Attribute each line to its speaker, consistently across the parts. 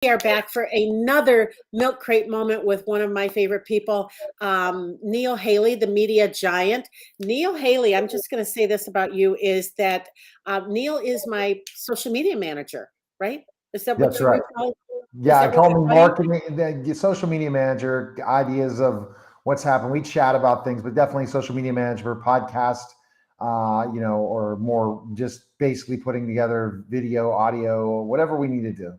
Speaker 1: We are back for another Milk Crate moment with one of my favorite people, Neil Haley, the media giant. Neil Haley, I'm just going to say this about you is that Neil is my social media manager, right? Is that what
Speaker 2: That's
Speaker 1: you
Speaker 2: right.
Speaker 1: would call? Is
Speaker 2: Yeah,
Speaker 1: that what
Speaker 2: call
Speaker 1: I
Speaker 2: me
Speaker 1: call you?
Speaker 2: marketing, the social media manager, ideas of what's happened. We chat about things, but definitely social media manager, podcast, or more just basically putting together video, audio, whatever we need to do.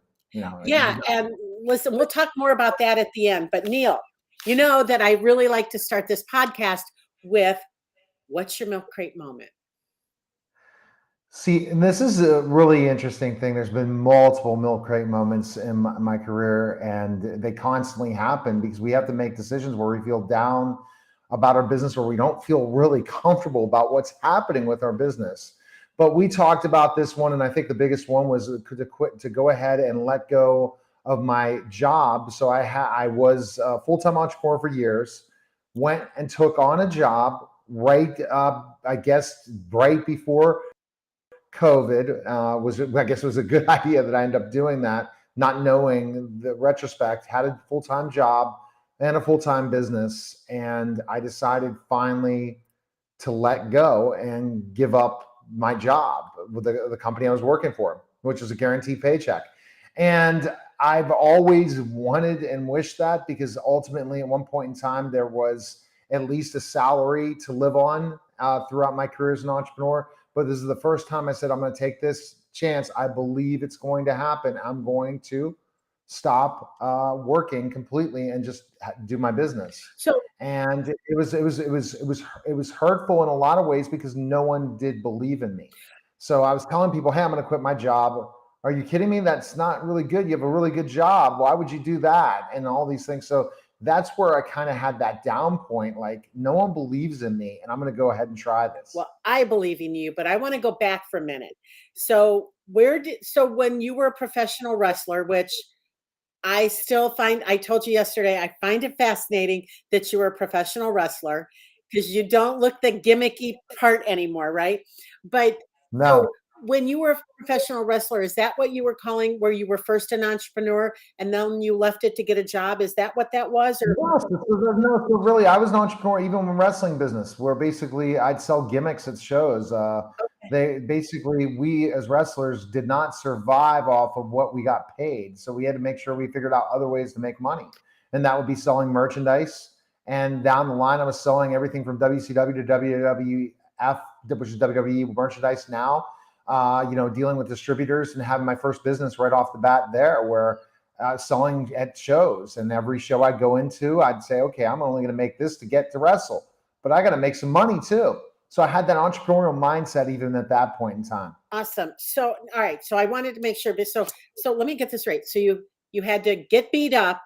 Speaker 1: Yeah, and listen, we'll talk more about that at the end. But Neil, you know that I really like to start this podcast with what's your Milk Crate moment?
Speaker 2: See, and this is a really interesting thing. There's been multiple milk crate moments in my career, and they constantly happen because we have to make decisions where we feel down about our business, or we don't feel really comfortable about what's happening with our business. But we talked about this one, and I think the biggest one was to go ahead and let go of my job. So I was a full-time entrepreneur for years, went and took on a job right, I guess, right before COVID. I guess it was a good idea that I ended up doing that, not knowing the retrospect. Had a full-time job and a full-time business, and I decided finally to let go and give up my job with the company I was working for, which was a guaranteed paycheck. And I've always wanted and wished that, because ultimately at one point in time there was at least a salary to live on throughout my career as an entrepreneur. But this is the first time I said, I'm going to take this chance. I believe it's going to happen. I'm going to stop working completely and just do my business.
Speaker 1: So
Speaker 2: And it was hurtful in a lot of ways because no one did believe in me. So I was telling people, hey, I'm going to quit my job. Are you kidding me? That's not really good. You have a really good job. Why would you do that? And all these things. So that's where I kind of had that down point. Like, no one believes in me, and I'm going to go ahead and try this.
Speaker 1: well, I believe in you, but I want to go back for a minute. So when you were a professional wrestler, which I still find, I told you yesterday, I find it fascinating that you were a professional wrestler because you don't look the gimmicky part anymore, right? But
Speaker 2: No.
Speaker 1: so when you were a professional wrestler, is that what you were calling where you were first an entrepreneur and then you left it to get a job? Is that what that was? Or
Speaker 2: No, so really, I was an entrepreneur even in wrestling business, where basically I'd sell gimmicks at shows. We as wrestlers did not survive off of what we got paid, so we had to make sure we figured out other ways to make money, and that would be selling merchandise. And down the line, I was selling everything from WCW to WWF, which is WWE merchandise now. Dealing with distributors and having my first business right off the bat there, where selling at shows. And every show I'd go into, I'd say, okay, I'm only going to make this to get to wrestle, but I got to make some money too. So I had that entrepreneurial mindset even at that point in time.
Speaker 1: awesome. So all right. So I wanted to make sure, but so let me get this right. So you had to get beat up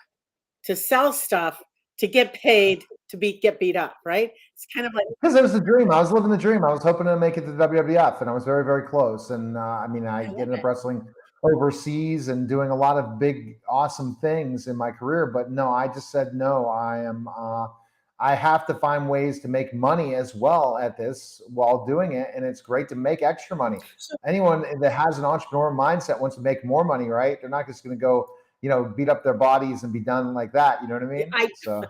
Speaker 1: to sell stuff to get paid to get beat up, right? It's kind of like
Speaker 2: Because it was the dream. I was living the dream. I was hoping to make it to WWF, and I was very, very close. And I
Speaker 1: I love
Speaker 2: ended up
Speaker 1: it.
Speaker 2: wrestling overseas and doing a lot of big, awesome things in my career. But no, I just said no. I have to find ways to make money as well at this while doing it, and it's great to make extra money.
Speaker 1: So
Speaker 2: Anyone that has an entrepreneur mindset wants to make more money, right? They're not just going to go, beat up their bodies and be done like that. You know what I mean?
Speaker 1: I
Speaker 2: So.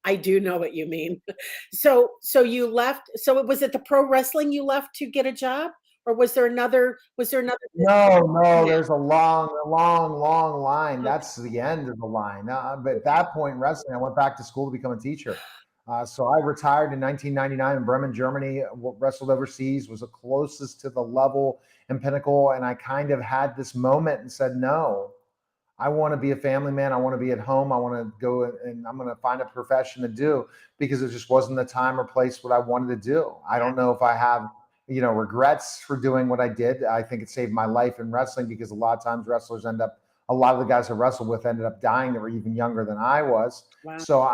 Speaker 1: I do know what you mean. So you left. So was it the pro wrestling you left to get a job, or Was there another
Speaker 2: No,
Speaker 1: business
Speaker 2: no,
Speaker 1: in that?
Speaker 2: there's a long, long, long line. That's the end of the line. But at
Speaker 1: Okay.
Speaker 2: that point in wrestling, I went back to school to become a teacher. So I retired in 1999 in Bremen, Germany, wrestled overseas, was the closest to the level and pinnacle. And I kind of had this moment and said, no, I want to be a family man. I want to be at home. I want to go and I'm going to find a profession to do, because it just wasn't the time or place what I wanted to do. I
Speaker 1: Yeah.
Speaker 2: don't know if I have, regrets for doing what I did. I think it saved my life in wrestling, because a lot of times a lot of the guys I wrestled with ended up dying that were even younger than I was.
Speaker 1: Wow.
Speaker 2: So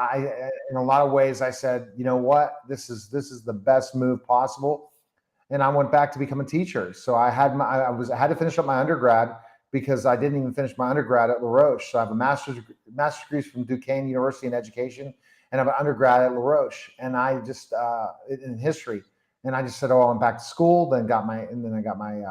Speaker 2: in a lot of ways, I said, you know what, this is the best move possible, and I went back to become a teacher. So I had to finish up my undergrad, because I didn't even finish my undergrad at La Roche. So I have a master's degree from Duquesne University in education, and I have an undergrad at La Roche, and I just in history. And I just said, oh, I went back to school, and then I got my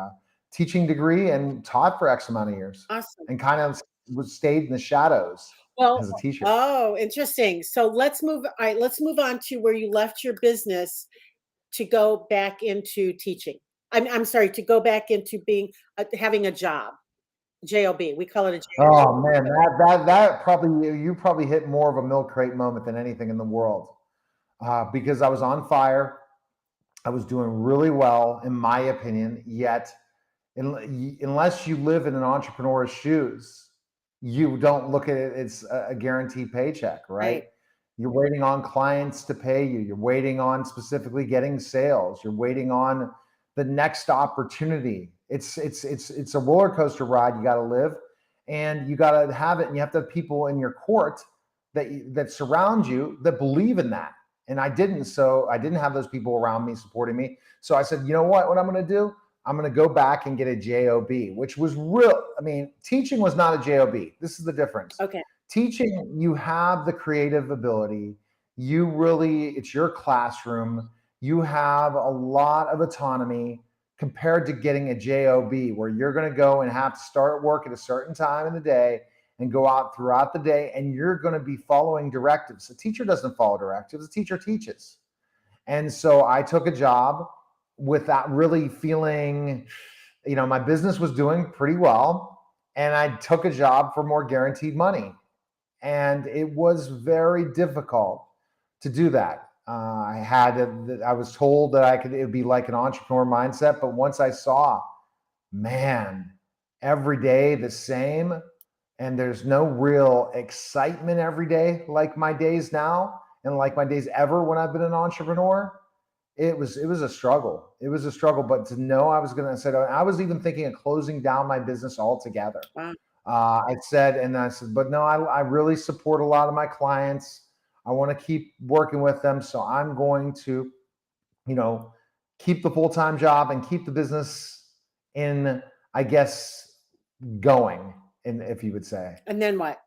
Speaker 2: teaching degree and taught for X amount of years,
Speaker 1: Awesome.
Speaker 2: and kind of was stayed in the shadows
Speaker 1: Well,
Speaker 2: as a teacher.
Speaker 1: oh, interesting. So let's move. All right, let's move on to where you left your business to go back into teaching. I'm sorry, to go back into being having a job. Job. We call it a job.
Speaker 2: Oh man, that probably you probably hit more of a milk crate moment than anything in the world, because I was on fire. I was doing really well, in my opinion. Yet, unless you live in an entrepreneur's shoes, you don't look at it. It's a guaranteed paycheck, right?
Speaker 1: Right.
Speaker 2: You're waiting on clients to pay you. You're waiting on specifically getting sales. You're waiting on the next opportunity. It's a roller coaster ride. You got to live, and you got to have it. And you have to have people in your court that surround you that believe in that. And I didn't. So I didn't have those people around me supporting me. So I said, you know what? What I'm going to do? I'm going to go back and get a JOB, which was real. I mean, teaching was not a JOB. This is the difference.
Speaker 1: Okay.
Speaker 2: Teaching, you have the creative ability. You really, it's your classroom. You have a lot of autonomy compared to getting a JOB, where you're going to go and have to start work at a certain time in the day and go out throughout the day, and you're going to be following directives. The teacher doesn't follow directives. The teacher teaches. And so I took a job without really feeling, my business was doing pretty well, and I took a job for more guaranteed money. And it was very difficult to do that. I was told that it would be like an entrepreneur mindset, but once I saw, man, every day the same, and there's no real excitement every day like my days now, and like my days ever when I've been an entrepreneur, it was a struggle. It was a struggle, but to know I was even thinking of closing down my business altogether.
Speaker 1: Wow.
Speaker 2: I said, but no, I really support a lot of my clients. I want to keep working with them. So I'm going to, keep the full-time job and keep the business in, I guess, going, if you would say.
Speaker 1: And then what?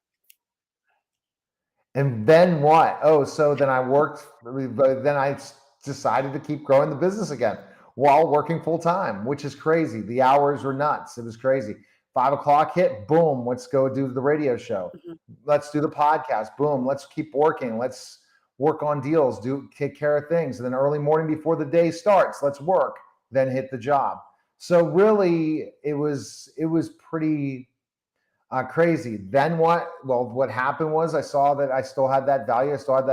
Speaker 2: And then what? Oh, so then I decided to keep growing the business again while working full-time, which is crazy. The hours were nuts. It was crazy. 5 o'clock hit, boom, let's go do the radio show.
Speaker 1: Mm-hmm.
Speaker 2: Let's do the podcast, boom, let's keep working. Let's work on deals, take care of things. And then early morning before the day starts, let's work, then hit the job. So really, it was pretty crazy. Then what? Well, what happened was I saw that I still had that value. I still had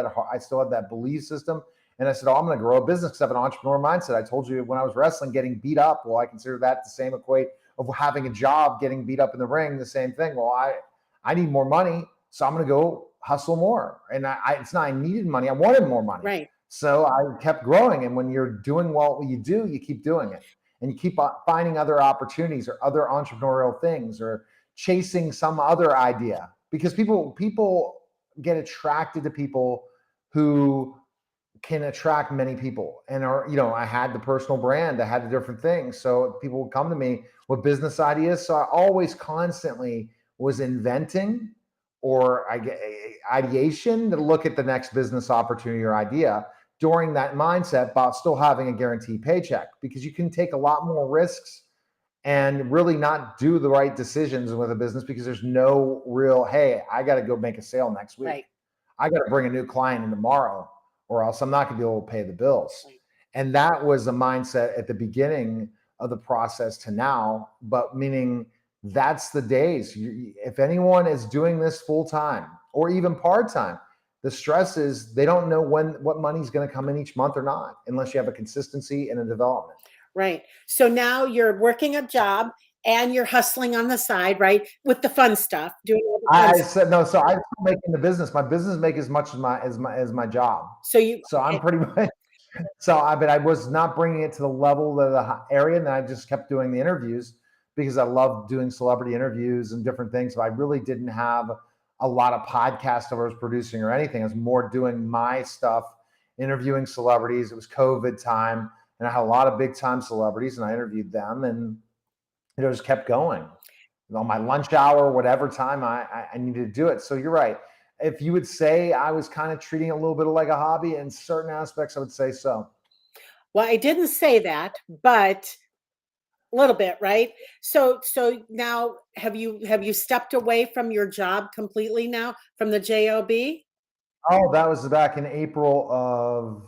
Speaker 2: that belief system. And I said, I'm going to grow a business because I have an entrepreneur mindset. I told you when I was wrestling, getting beat up, well, I consider that the same equate of having a job, getting beat up in the ring, the same thing. Well, I need more money, so I'm going to go hustle more. And it's not I needed money, I wanted more money.
Speaker 1: Right.
Speaker 2: So I kept growing. And when you're doing well what you do, you keep doing it. And you keep finding other opportunities or other entrepreneurial things or chasing some other idea. Because people get attracted to people who can attract many people, and I had the personal brand, I had the different things, so people would come to me with business ideas. So I always constantly was inventing or ideation to look at the next business opportunity or idea during that mindset, but still having a guaranteed paycheck, because you can take a lot more risks and really not do the right decisions with a business because there's no real, hey, I got to go make a sale next week.
Speaker 1: Right.
Speaker 2: I got to bring a new client in tomorrow, or else I'm not going to be able to pay the bills.
Speaker 1: Right.
Speaker 2: And that was a mindset at the beginning of the process to now, but meaning that's the days. If anyone is doing this full time or even part time, the stress is they don't know what money's going to come in each month or not, unless you have a consistency and a development.
Speaker 1: Right. So now you're working a job and you're hustling on the side, right? With the fun stuff, doing all the fun stuff.
Speaker 2: Said no. So I'm making the business. My business make as much as my job. So I'm pretty much. So I was not bringing it to the level of the area, and then I just kept doing the interviews because I love doing celebrity interviews and different things. So I really didn't have a lot of podcasts that I was producing or anything. I was more doing my stuff, interviewing celebrities. It was COVID time, and I had a lot of big time celebrities, and I interviewed them, and it just kept going. On my lunch hour, whatever time I needed to do it. So you're right. If you would say I was kind of treating it a little bit like a hobby in certain aspects, I would say so.
Speaker 1: Well, I didn't say that, but A little bit, right? So now have you stepped away from your job completely now from the job?
Speaker 2: Oh, that was back in April of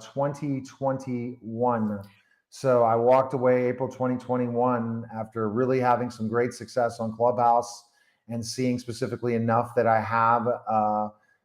Speaker 2: 2021. So I walked away April 2021 after really having some great success on Clubhouse and seeing specifically enough that I have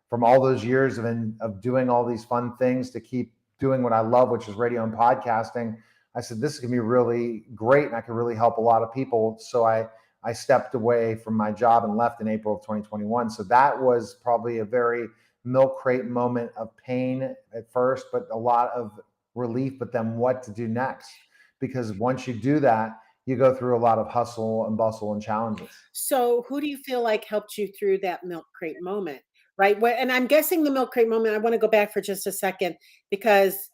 Speaker 2: from all those years of doing all these fun things to keep doing what I love, which is radio and podcasting. I said, this is going to be really great and I can really help a lot of people. So I stepped away from my job and left in April of 2021. So that was probably a very milk crate moment of pain at first, but a lot of relief, but then what to do next. Because once you do that, you go through a lot of hustle and bustle and challenges.
Speaker 1: So who do you feel like helped you through that milk crate moment? Right. And I'm guessing the milk crate moment, I want to go back for just a second because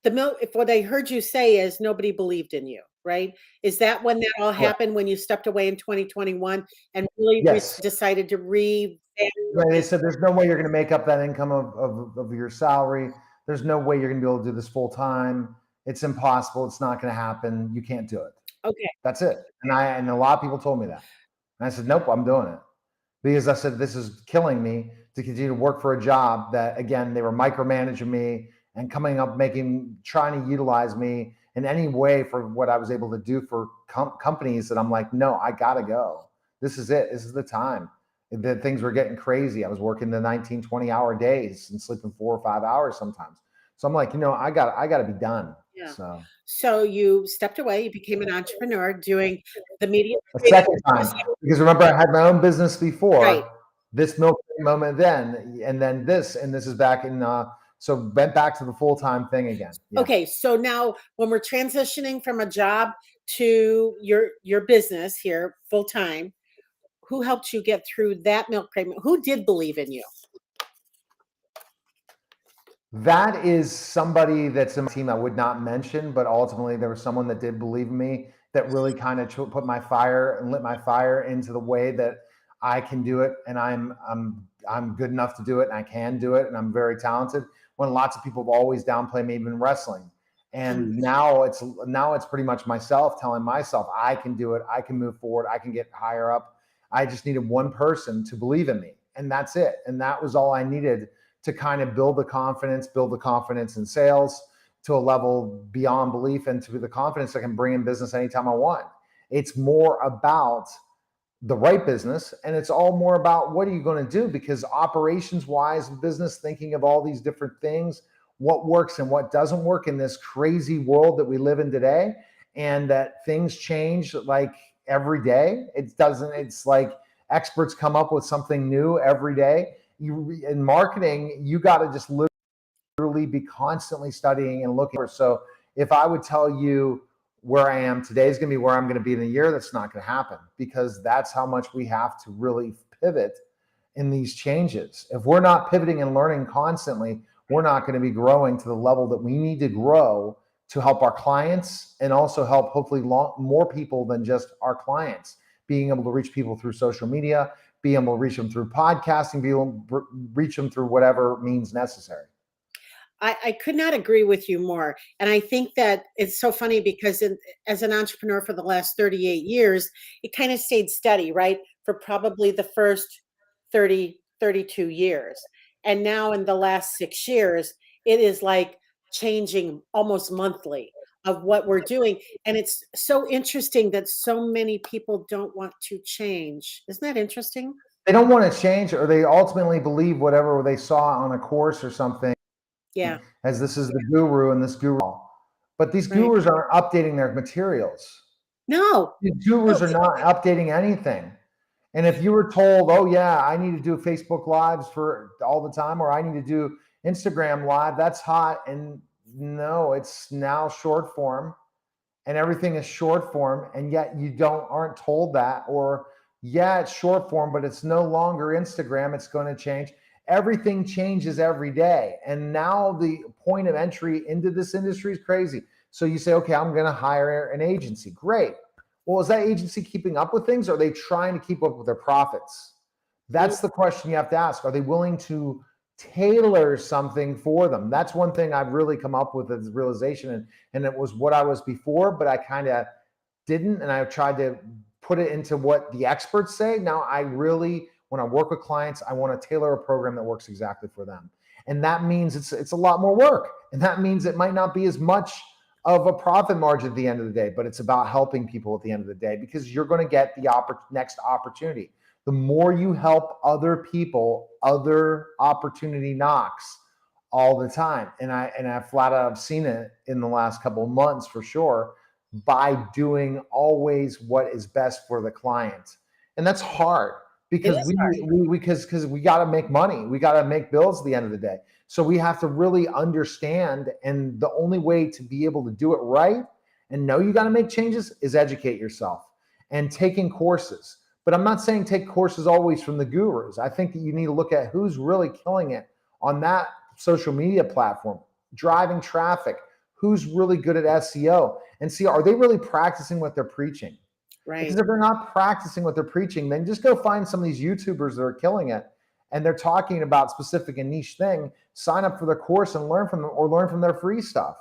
Speaker 1: the milk, if what I heard you say is nobody believed in you, right? Is that when that all
Speaker 2: Correct.
Speaker 1: happened, when you stepped away in 2021 and really
Speaker 2: Yes.
Speaker 1: decided to re
Speaker 2: Right. They said there's no way you're going to make up that income of your salary. There's no way you're going to be able to do this full time. It's impossible. It's not going to happen. You can't do it.
Speaker 1: Okay.
Speaker 2: That's it. And a lot of people told me that. And I said, nope, I'm doing it. Because I said, this is killing me to continue to work for a job that, again, they were micromanaging me and coming up, trying to utilize me in any way for what I was able to do for companies that I'm like, no, I gotta go. This is it. This is the time. That things were getting crazy. I was working the 19, 20-hour days and sleeping 4 or 5 hours sometimes. So I'm like, I gotta be done.
Speaker 1: Yeah.
Speaker 2: So
Speaker 1: So you stepped away, you became an entrepreneur doing the media.
Speaker 2: a second time, because remember I had my own business before.
Speaker 1: Right.
Speaker 2: This milk moment then, and then this is back in so went back to the full-time thing again.
Speaker 1: Yeah. Okay, so now when we're transitioning from a job to your business here full time, who helped you get through that milk crate? Who did believe in you?
Speaker 2: That is somebody that's in my team I would not mention, but ultimately there was someone that did believe in me that really kind of put my fire and lit my fire into the way that I can do it, and I'm good enough to do it, and I can do it, and I'm very talented. When lots of people have always downplayed me, even wrestling, and now it's pretty much myself telling myself I can do it, I can move forward, I can get higher up. I just needed one person to believe in me, and that's it. And that was all I needed to kind of build the confidence in sales to a level beyond belief, and to the confidence I can bring in business anytime I want. It's more about the right business, and it's all more about what are you going to do, because operations wise business, thinking of all these different things, what works and what doesn't work in this crazy world that we live in today, and that things change like every day. It's like experts come up with something new every day. In marketing, you got to just literally be constantly studying and looking for. So if I would tell you where I am today is going to be where I'm going to be in a year, that's not going to happen, because that's how much we have to really pivot in these changes. If we're not pivoting and learning constantly, we're not going to be growing to the level that we need to grow to help our clients, and also help hopefully more people than just our clients, being able to reach people through social media, being able to reach them through podcasting, be able to reach them through whatever means necessary.
Speaker 1: I could not agree with you more. And I think that it's so funny because as an entrepreneur for the last 38 years, it kind of stayed steady, right? For probably the first 30, 32 years. And now in the last 6 years, it is like changing almost monthly of what we're doing. And it's so interesting that so many people don't want to change. Isn't that interesting?
Speaker 2: They don't want to change, or they ultimately believe whatever they saw on a course or something.
Speaker 1: Yeah.
Speaker 2: As this is the guru and this guru. But these gurus aren't updating their materials.
Speaker 1: No.
Speaker 2: These gurus are not updating anything. And if you were told, oh yeah, I need to do Facebook Lives for all the time, or I need to do Instagram Live, that's hot. And no, it's now short form, and everything is short form. And yet you aren't told that, or yeah, it's short form, but it's no longer Instagram. It's going to change. Everything changes every day. And now the point of entry into this industry is crazy. So you say, okay, I'm going to hire an agency. Great. Well, is that agency keeping up with things? Or are they trying to keep up with their profits? That's the question you have to ask. Are they willing to tailor something for them. That's one thing I've really come up with as realization. And it was what I was before, but I kind of didn't. And I tried to put it into what the experts say. Now I really, when I work with clients, I want to tailor a program that works exactly for them. And that means it's a lot more work. And that means it might not be as much of a profit margin at the end of the day, but it's about helping people at the end of the day, because you're going to get the next opportunity. The more you help other people, other opportunity knocks all the time. And I flat out have seen it in the last couple of months for sure, by doing always what is best for the client. And that's hard because we got to make money. We got to make bills at the end of the day. So we have to really understand. And the only way to be able to do it right and know you got to make changes is educate yourself and taking courses. But I'm not saying take courses always from the gurus. I think that you need to look at who's really killing it on that social media platform, driving traffic, who's really good at SEO, and see, are they really practicing what they're preaching?
Speaker 1: Right.
Speaker 2: Because if they're not practicing what they're preaching, then just go find some of these YouTubers that are killing it and they're talking about specific and niche thing, sign up for their course and learn from them, or learn from their free stuff,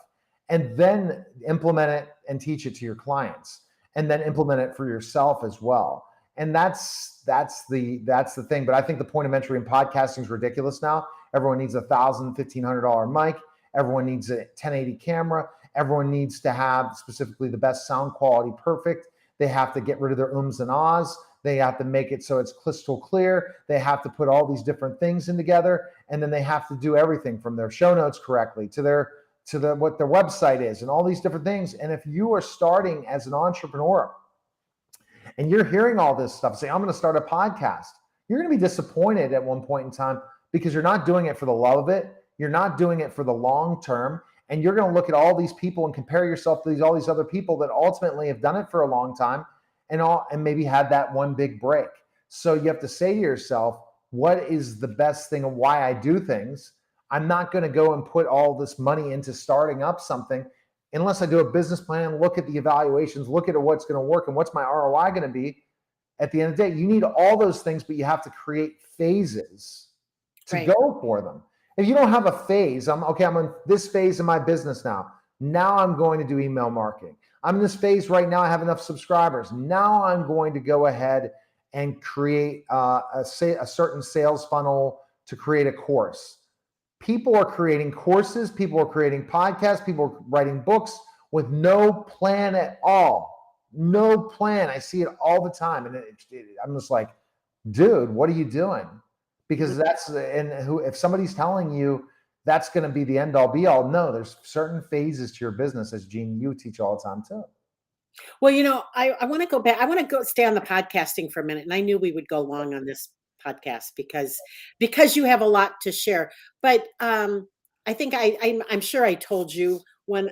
Speaker 2: and then implement it and teach it to your clients, and then implement it for yourself as well. And that's the thing. But I think the point of entry in podcasting is ridiculous now. Everyone needs $1,000, $1,500 mic. Everyone needs a 1080 camera. Everyone needs to have specifically the best sound quality perfect. They have to get rid of their ums and ahs. They have to make it so it's crystal clear. They have to put all these different things in together. And then they have to do everything from their show notes correctly to what their website is and all these different things. And if you are starting as an entrepreneur and you're hearing all this stuff, say, I'm going to start a podcast, you're going to be disappointed at one point in time, because you're not doing it for the love of it. You're not doing it for the long term. And you're going to look at all these people and compare yourself to all these other people that ultimately have done it for a long time and maybe had that one big break. So you have to say to yourself, what is the best thing and why I do things? I'm not going to go and put all this money into starting up something unless I do a business plan, look at the evaluations, look at what's going to work and what's my ROI going to be. At the end of the day, you need all those things, but you have to create phases to go for them. If you don't have a phase, I'm on this phase in my business now. Now I'm going to do email marketing. I'm in this phase right now. I have enough subscribers. Now I'm going to go ahead and create a certain sales funnel to create a course. People are creating courses. People are creating podcasts. People are writing books with no plan at all. No plan. I see it all the time. And I'm just like, dude, what are you doing? Because if somebody's telling you that's going to be the end all be all, no, there's certain phases to your business, as Jean, you teach all the time too.
Speaker 1: Well, I want to go back. I want to stay on the podcasting for a minute. And I knew we would go long on this podcast because you have a lot to share. But I think I'm sure I told you when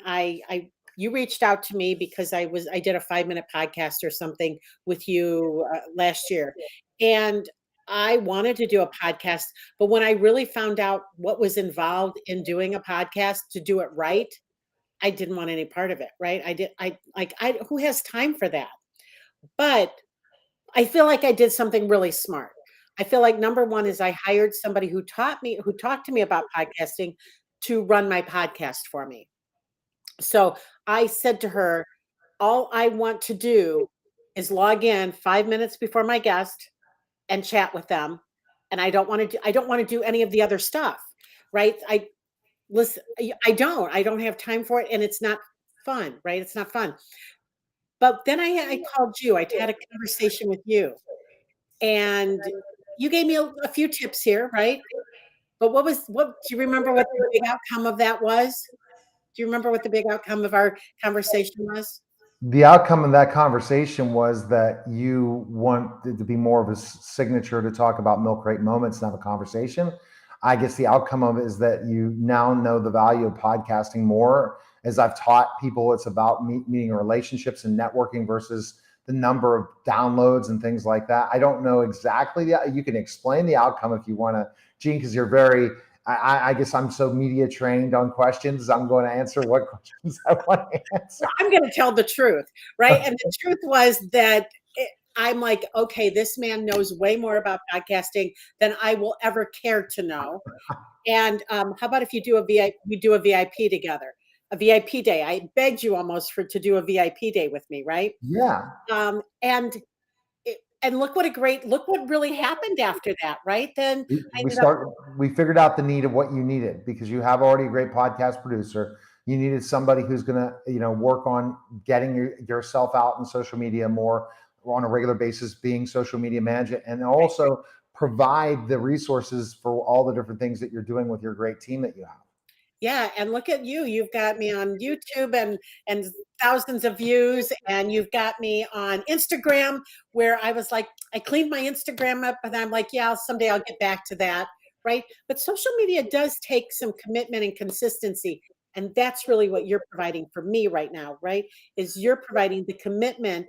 Speaker 1: you reached out to me because I did a 5-minute podcast or something with you last year. And I wanted to do a podcast, but when I really found out what was involved in doing a podcast to do it right, I didn't want any part of it. Right. Who has time for that? But I feel like I did something really smart. I feel like number one is I hired somebody who talked to me about podcasting to run my podcast for me. So I said to her, all I want to do is log in 5 minutes before my guest and chat with them. And I don't want to do any of the other stuff. Right. I don't have time for it. And it's not fun. Right. It's not fun. But then I called you. I had a conversation with you. And you gave me a few tips here, right? But what do you remember what the big outcome of that was? Do you remember what the big outcome of our conversation was?
Speaker 2: The outcome of that conversation was that you wanted to be more of a signature to talk about Milk Crate Moments and have a conversation. I guess the outcome of it is that you now know the value of podcasting more. As I've taught people, it's about meeting relationships and networking versus the number of downloads and things like that. I don't know exactly that. You can explain the outcome if you want to, Jean, because you're very, I guess I'm so media trained on questions. I'm going to answer what questions I want to answer.
Speaker 1: I'm going to tell the truth, right? And the truth was that I'm like, okay, this man knows way more about podcasting than I will ever care to know. And how about if you do a VIP, we do a VIP together, a VIP day. I begged you almost to do a VIP day with me, right?
Speaker 2: Yeah.
Speaker 1: And and look what really happened after that, right? Then I
Speaker 2: We
Speaker 1: ended up,
Speaker 2: start we figured out the need of what you needed because you have already a great podcast producer. You needed somebody who's going to, work on getting yourself out in social media more on a regular basis, being social media manager, and also provide the resources for all the different things that you're doing with your great team that you have.
Speaker 1: yeah, and look at you. You've got me on YouTube and thousands of views, and you've got me on Instagram where I was like, I cleaned my Instagram up, and I'm like, yeah, someday I'll get back to that, right? But social media does take some commitment and consistency, and that's really what you're providing for me right now, right? Is you're providing the commitment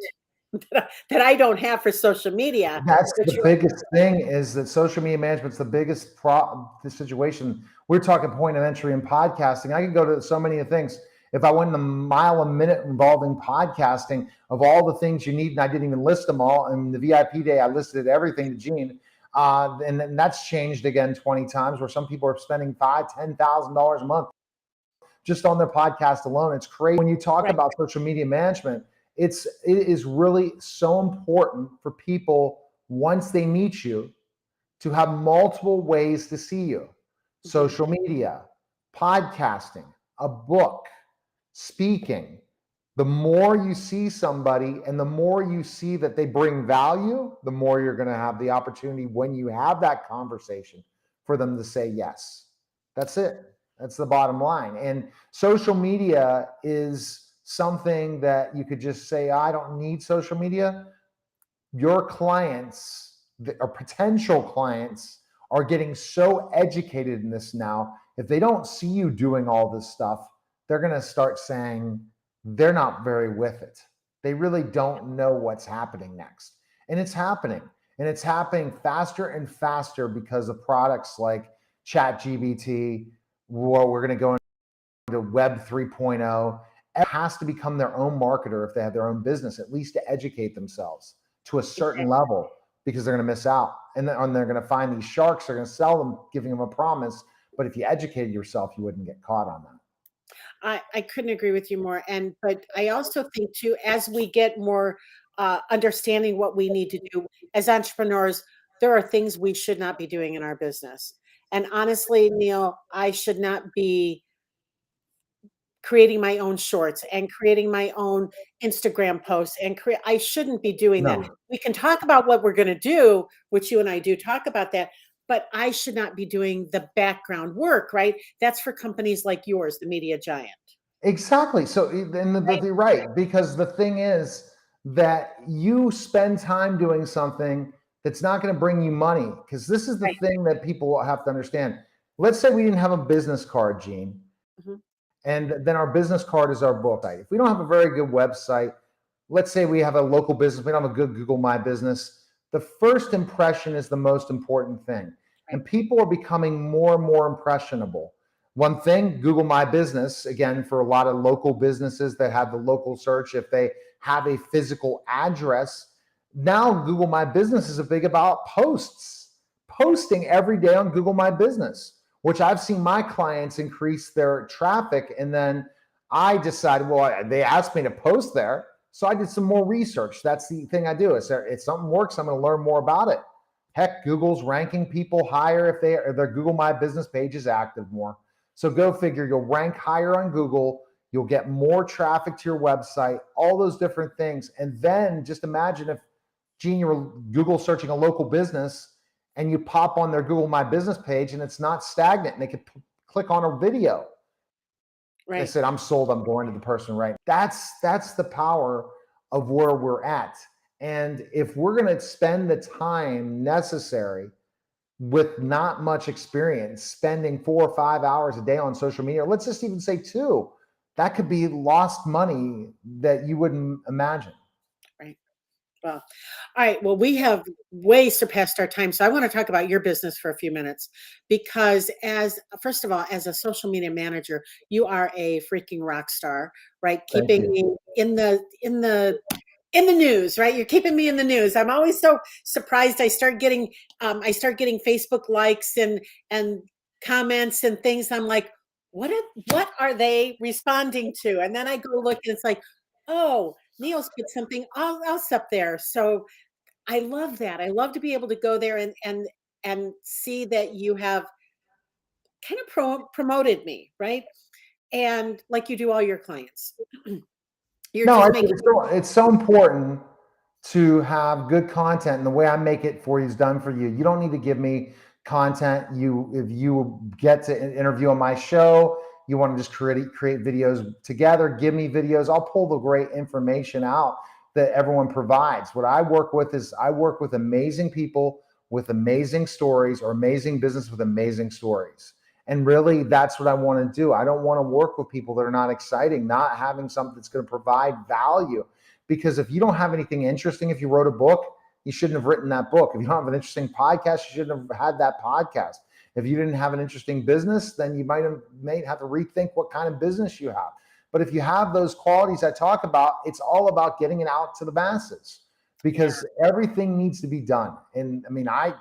Speaker 1: that I don't have for social media,
Speaker 2: That's
Speaker 1: which
Speaker 2: the biggest thing is that social media management's the biggest the situation. We're talking point of entry in podcasting. I could go to so many things. If I went a mile a minute involving podcasting of all the things you need, and I didn't even list them all. And the VIP day, I listed everything to Gene. And then that's changed again 20 times where some people are spending $5,000, $10,000 a month just on their podcast alone. It's crazy. When you talk about social media management, it is really so important for people once they meet you to have multiple ways to see you. Social media, podcasting, a book, speaking. The more you see somebody and the more you see that they bring value, the more you're going to have the opportunity when you have that conversation for them to say yes. That's it. That's the bottom line. And social media is something that you could just say, I don't need social media. Your clients or potential clients are getting so educated in this now. If they don't see you doing all this stuff, they're going to start saying they're not very with it. They really don't know what's happening next. And it's happening. And it's happening faster and faster because of products like ChatGPT, or we're going to go into Web 3.0. It has to become their own marketer if they have their own business, at least to educate themselves to a certain level, because they're going to miss out. And then they're going to find these sharks, they're going to sell them, giving them a promise. But if you educated yourself, you wouldn't get caught on that.
Speaker 1: I couldn't agree with you more. But I also think too, as we get more understanding what we need to do as entrepreneurs, there are things we should not be doing in our business. And honestly, Neil, I should not be creating my own shorts and creating my own Instagram posts and I shouldn't be doing that.
Speaker 2: No,
Speaker 1: We can talk about what we're going to do, which you and I do talk about that, but I should not be doing the background work, right? That's for companies like yours, the media giant.
Speaker 2: exactly. So, you're right, because the thing is that you spend time doing something that's not going to bring you money. Because this is the thing that people have to understand. Let's say we didn't have a business card, Gene.
Speaker 1: Mhm.
Speaker 2: And then our business card is our book. If we don't have a very good website, let's say we have a local business, we don't have a good Google My Business, the first impression is the most important thing. And people are becoming more and more impressionable. One thing, Google My Business, again, for a lot of local businesses that have the local search, if they have a physical address, now Google My Business is big about posting every day on Google My Business, which I've seen my clients increase their traffic. And then I decided, well, they asked me to post there. So I did some more research. That's the thing I do. If something works, I'm going to learn more about it. Heck, Google's ranking people higher if their Google My Business page is active more. So go figure, you'll rank higher on Google. You'll get more traffic to your website, all those different things. And then just imagine if, Gene, you're Google searching a local business and you pop on their Google My Business page and it's not stagnant and they could click on a video. Right. They said, I'm sold, I'm going to the person, right? That's the power of where we're at. And if we're going to spend the time necessary with not much experience, spending 4 or 5 hours a day on social media, let's just even say 2, that could be lost money that you wouldn't imagine.
Speaker 1: Well, all right. Well, we have way surpassed our time. So I want to talk about your business for a few minutes because first of all, as a social media manager, you are a freaking rock star, right? Keeping me in the news, right? You're keeping me in the news. I'm always so surprised. I start getting Facebook likes and comments and things. I'm like, what are they responding to? And then I go look and it's like, oh, Neil's put something else up there. So I love that. I love to be able to go there and see that you have kind of promoted me, right? And like you do all your clients. You're
Speaker 2: No,
Speaker 1: just
Speaker 2: I
Speaker 1: making
Speaker 2: think it's so important to have good content, and the way I make it for you is done for you. You don't need to give me content. If you get to interview on my show, you want to just create videos together, give me videos. I'll pull the great information out that everyone provides. What I work with is I work with amazing people with amazing stories, or amazing business with amazing stories. And really, that's what I want to do. I don't want to work with people that are not exciting, not having something that's going to provide value. Because if you don't have anything interesting, if you wrote a book, you shouldn't have written that book. If you don't have an interesting podcast, you shouldn't have had that podcast. If you didn't have an interesting business, then you might have to rethink what kind of business you have. But if you have those qualities I talk about, it's all about getting it out to the masses, because everything needs to be done. And I mean, I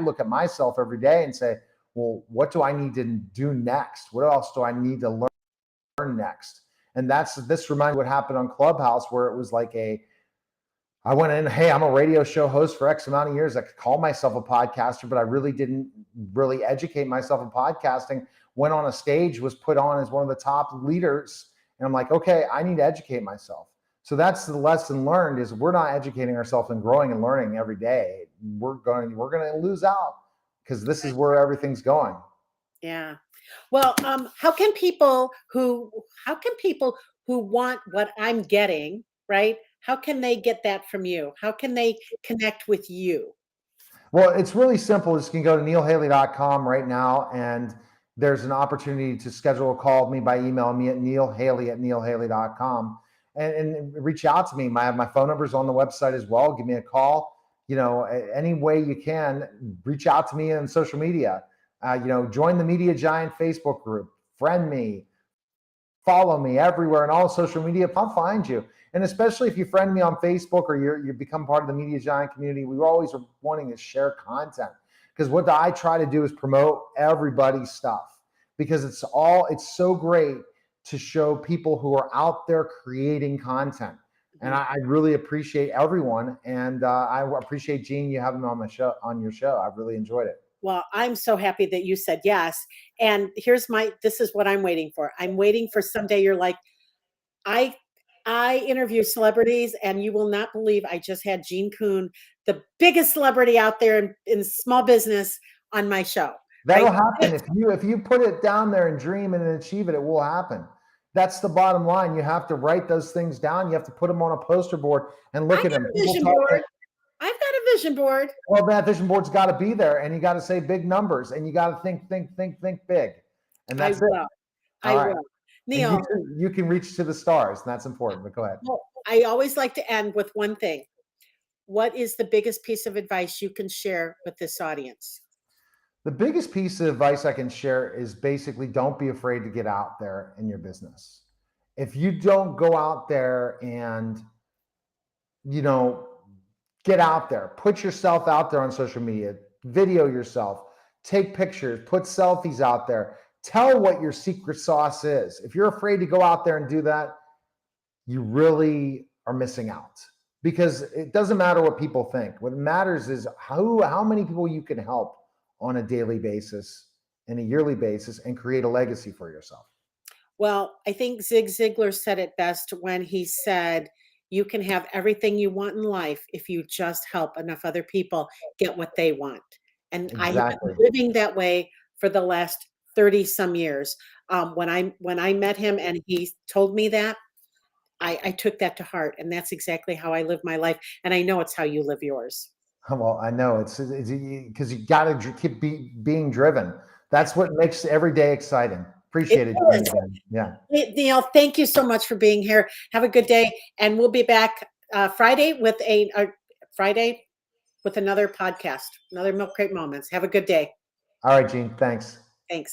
Speaker 2: look at myself every day and say, well, what do I need to do next? What else do I need to learn next? And this reminds me what happened on Clubhouse, where it was like I went in, hey, I'm a radio show host for X amount of years. I could call myself a podcaster, but I really didn't really educate myself in podcasting. Went on a stage, was put on as one of the top leaders. And I'm like, okay, I need to educate myself. So that's the lesson learned, is we're not educating ourselves and growing and learning every day. We're going to lose out, because this is where everything's going.
Speaker 1: Yeah. Well, how can people who want what I'm getting, right? How can they get that from you? How can they connect with you?
Speaker 2: Well, it's really simple. You can go to neilhaley.com right now, and there's an opportunity to schedule a call with me by email, me at neilhaley@neilhaley.com, and reach out to me. I have my phone numbers on the website as well. Give me a call. Any way you can, reach out to me on social media. Join the Media Giant Facebook group, friend me, follow me everywhere, and all social media. I'll find you. And especially if you friend me on Facebook, or you become part of the Media Giant community, we always are wanting to share content, because what I try to do is promote everybody's stuff, because it's so great to show people who are out there creating content. And I really appreciate everyone. And I appreciate, Jean, you having me on your show. I've really enjoyed it.
Speaker 1: Well, I'm so happy that you said yes. And this is what I'm waiting for. I'm waiting for someday you're like, I interview celebrities, and you will not believe I just had Jean Kuhn, the biggest celebrity out there in small business, on my show.
Speaker 2: That'll
Speaker 1: right?
Speaker 2: happen. If you put it down there and dream and achieve it, it will happen. That's the bottom line. You have to write those things down. You have to put them on a poster board and look at them.
Speaker 1: I've got a vision board.
Speaker 2: Well, that vision board's got to be there, and you got to say big numbers, and you got to think big. And that's it.
Speaker 1: I will. Neil,
Speaker 2: you can reach to the stars, and that's important. But go ahead.
Speaker 1: Well, I always like to end with one thing. What is the biggest piece of advice you can share with this audience?
Speaker 2: The biggest piece of advice I can share is basically, don't be afraid to get out there in your business. If you don't go out there and, get out there, put yourself out there on social media, video yourself, take pictures, put selfies out there, tell what your secret sauce is. If you're afraid to go out there and do that, you really are missing out, because it doesn't matter what people think. What matters is how many people you can help on a daily basis and a yearly basis, and create a legacy for yourself.
Speaker 1: Well, I think Zig Ziglar said it best when he said, you can have everything you want in life if you just help enough other people get what they want. And exactly. I have been living that way for the last 30 some years. When I met him and he told me that, I took that to heart, and that's exactly how I live my life. And I know it's how you live yours.
Speaker 2: Well, I know it's because you got to keep being driven. That's what makes every day exciting. Appreciate it. Yeah.
Speaker 1: Neil, thank you so much for being here. Have a good day. And we'll be back Friday with another podcast, another Milk Crate Moments. Have a good day.
Speaker 2: All right, Jean. Thanks.
Speaker 1: Thanks.